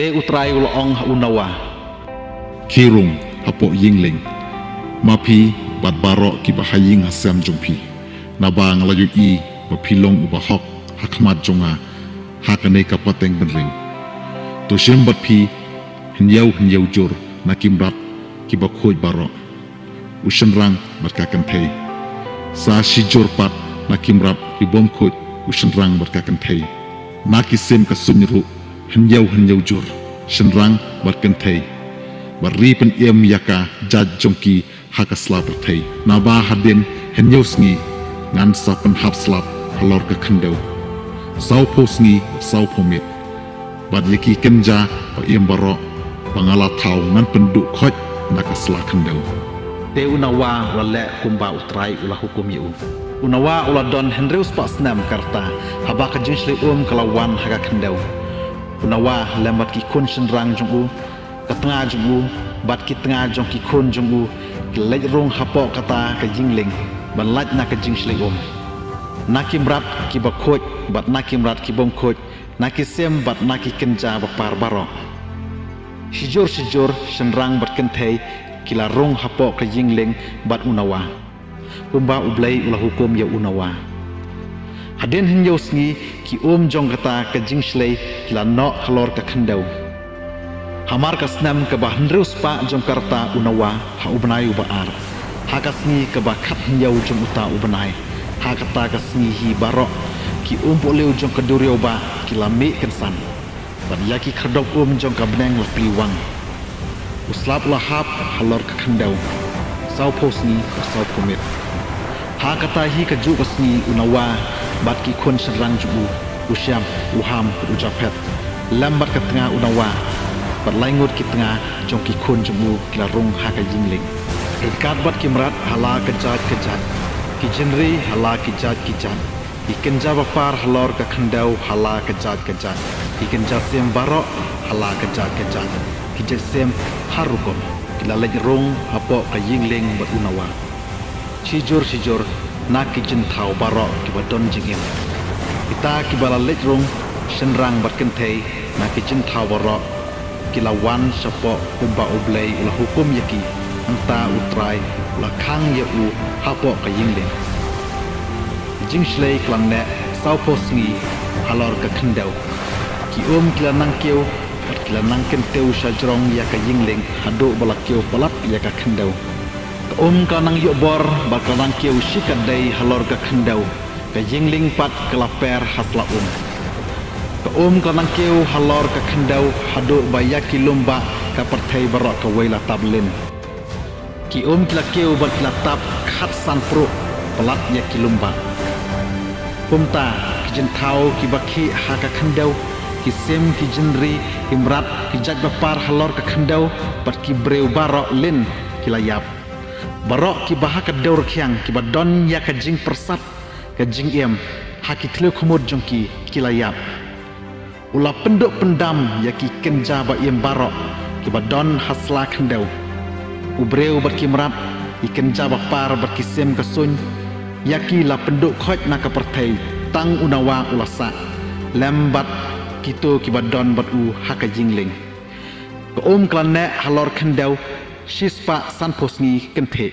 te utrai ulong unawa kirung hapo yingling mapi bat barok ki bahaying hasam jongpi nabang layu i mapilong ubahok hakmat jonga hakane kapateng benring to shem bat pi hinyau jur nakim rat ki bakhoj barok ushenrang berkakan thei sa shijur pat nakim rat ki bom khoj ushenrang berkakan thei naki sem ka sunru hinyau jur shenrang berkan thei bari pen em yaka jaj jongki hakasla berthei naba hadin hinyau sngi ngan sa pen hap slap halor ka khandeu sau posngi sau pomit bad yaki kenja pa em barok pangala thau ngan penduk khoj nakasla khandeu te unawa wala kumba utrai ula hukum yu unawa ula don henreus pas nam karta haba ka jinsle kalawan haga khandeu unawa lambat ki kun shenrang jongu katanga jongu bat ki tanga jong ki kun jongu lej rong hapo kata ka jingling ban laj na ka jinsle nakim rat ki bakhoj bat nakim rat ki bom khoj naki sem bat naki kenja bapar barok sijur shenrang bat kenthei kila rong hapo ka jingling bat unawa kumba ublai ula hukum ya unawa hadin hinyau sngi ki jong kata ka jingslei kila no khalor ka khandau hamar ka snam ka bah ndrus pa jong karta unawa ha ubnai ubaar ha ka sngi ka bah khat hinyau jong uta ubnai ha kata ka sngi hi barok ki boleu jong ka duriau ba kila me kensan bat yaki khadok jong ka bneng la piwang uslap lahap halor ka khandau sau posni sau pomit ha kata hi ka ju kasni unawa bat ki khon shenrang jubu usyam uham ujapet lambat ka tengah unawa bat laingut ki tengah jong ki khon jubu kila rong ha ka jingling ikat bat ki mrat hala ka jat ki jenri hala ki jat ki kenja bapar halor ka khandau hala ka jat ki kenja sem barok hala ka jat ki jesem harukom kila lej rong hapo ka yingling bat unawa sijur nak ki jin thau barok ki badon jingim kita ki bala lej rong shenrang bat kenthei nak ki jin thau barok kila wan sapo kumba ublei ula hukum yaki anta utrai ula khang ya u hapo ka yingling jingslei klang ne sau posngi halor ka khandau ki kila nang keu kila nang kenteu sajrong ya ka yingling hado bala keu palat ya ka khandau ka nang yo bor ba ka nang keu sikadai halor ka khandau ka yingling pat kelaper hasla ka nang keu halor ka khandau hado ba ya ki lumba ka parthai barok ka waila tablin ki kila keu ba kila tab khat san pro palat ya ki lumba pumta ki jin thau ki bakhi ha ka khandau ki sem ki jinri imrat ki jaj bapar halor ka khandau pat ki breu barok lin kilayap barok ki bahaka daur khyang ki badon ya ka jing persat ka jing em ha ki thleu khumud jong ki kilayap ula penduk pendam ya ki kenja ba em barok ki badon hasla khandau ubreu bat ki mrat ki kenja bapar bat ki sem ka sun ya ki la penduk khoj na ka parthai tang unawa ulasa lambat kito ki badon bat u haka jingling ka klan ne halor khandau shispa san posni kenthe